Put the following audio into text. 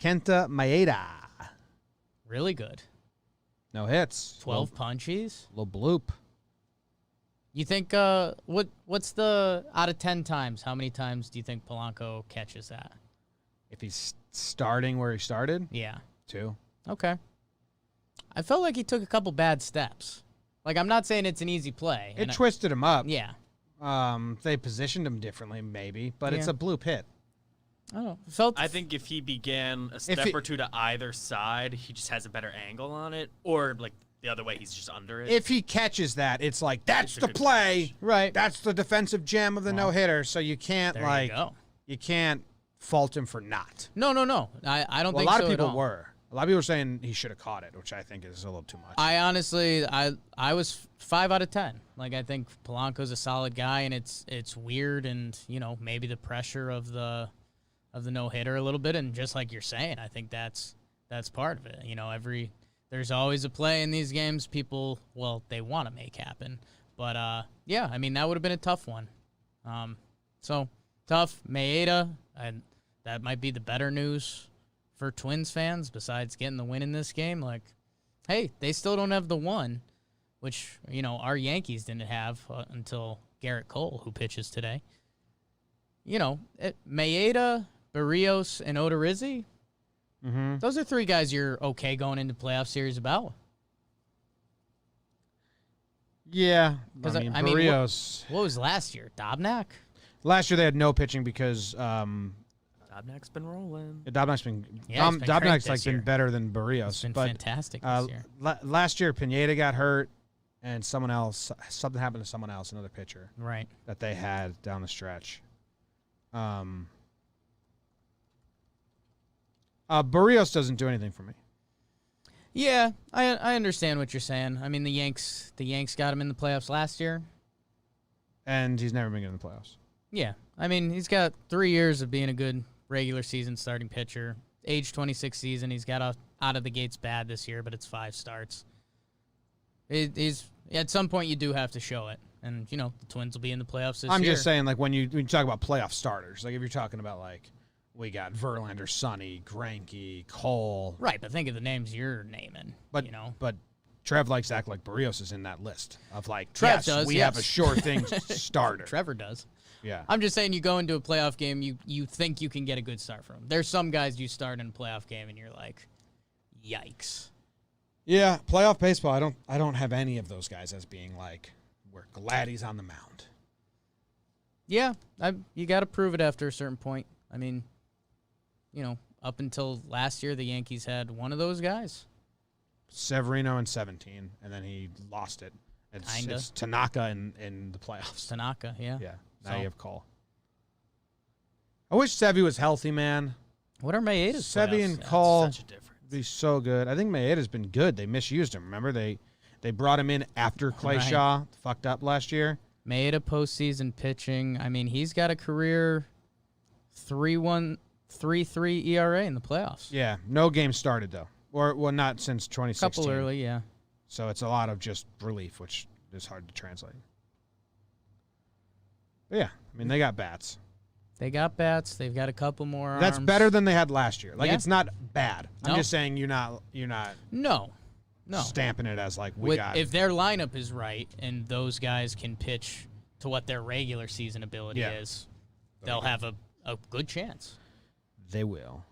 Kenta Maeda. Really good. No hits. 12 punchies. Little bloop. You think, what's the, out of 10 times, how many times do you think Polanco catches that? If he's starting where he started? Yeah. 2. Okay. I felt like he took a couple bad steps. Like, I'm not saying it's an easy play. It twisted him up. Yeah. They positioned him differently, maybe, but it's Yeah. a bloop hit. I don't know. I think if he began a step or two to either side, he just has a better angle on it. Or, like, the other way, he's just under it. If he catches that, it's like, that's It's a the good play. catch. Right. That's the defensive gem of the no-hitter, so you can't, There like, you go. you can't fault him for not. No. I don't Well, think a lot so of at people all. were. A lot of people were saying he should have caught it, which I think is a little too much. I honestly, I was 5 out of 10. Like, I think Polanco's a solid guy, and it's weird, and maybe the pressure of the no hitter a little bit, and just like you're saying, I think that's part of it. There's always a play in these games people they want to make happen, but yeah, I mean that would have been a tough one. So tough, Maeda, and that might be the better news for Twins fans, besides getting the win in this game. Like, hey, they still don't have the one, which, our Yankees didn't have until Garrett Cole, who pitches today. Maeda, Barrios, and Odorizzi, those are 3 guys you're okay going into playoff series about. Yeah. Because I mean, Barrios. what was last year? Dobnak? Last year they had no pitching because Dobnak's been rolling. Dobnak's been Yeah, he's been Dobnak's great like this year. been better than Barrios. It's been but, fantastic this year. Last year Pineda got hurt, and something happened to someone else, another pitcher Right. that they had down the stretch. Barrios doesn't do anything for me. Yeah, I understand what you're saying. I mean, the Yanks got him in the playoffs last year. And he's never been good in the playoffs. Yeah, I mean, he's got 3 years of being a good regular season starting pitcher. Age 26 season, he's got out of the gates bad this year, but it's 5 starts. He's at some point you do have to show it, and the Twins will be in the playoffs this year. I'm just saying, like when you talk about playoff starters, like if you're talking about like we got Verlander, Sonny, Greinke, Cole, right? But think of the names you're naming. But but Trev likes to act like Barrios is in that list of like Trev yes, does, we have a sure thing starter. Trevor does. Yeah. I'm just saying, you go into a playoff game, you think you can get a good start from him. There's some guys you start in a playoff game and you're like, yikes. Yeah, playoff baseball. I don't have any of those guys as being like, we're glad he's on the mound. Yeah, you got to prove it after a certain point. I mean, up until last year, the Yankees had one of those guys. Severino in 17, and then he lost it. It's Tanaka in the playoffs. Tanaka, yeah. Yeah, now you have Cole. I wish Sevy was healthy, man. What are Maeda's Sevy playoffs? and Cole Such a difference. be so good. I think Maeda's been good. They misused him. Remember, they brought him in after Clay Right. Shaw fucked up last year. Maeda postseason pitching. I mean, he's got a career 3.1, 3.3 ERA in the playoffs. Yeah, no game started though, or not since 2016. Couple early, yeah. So it's a lot of just relief, which is hard to translate. But yeah, I mean they got bats. They got bats. They've got a couple more That's arms. better than they had last year. Like Yeah. it's not bad. I'm No. just saying you're not No. stamping it as like we got. If their lineup is right and those guys can pitch to what their regular season ability Yeah. is, they'll have a good chance. They will.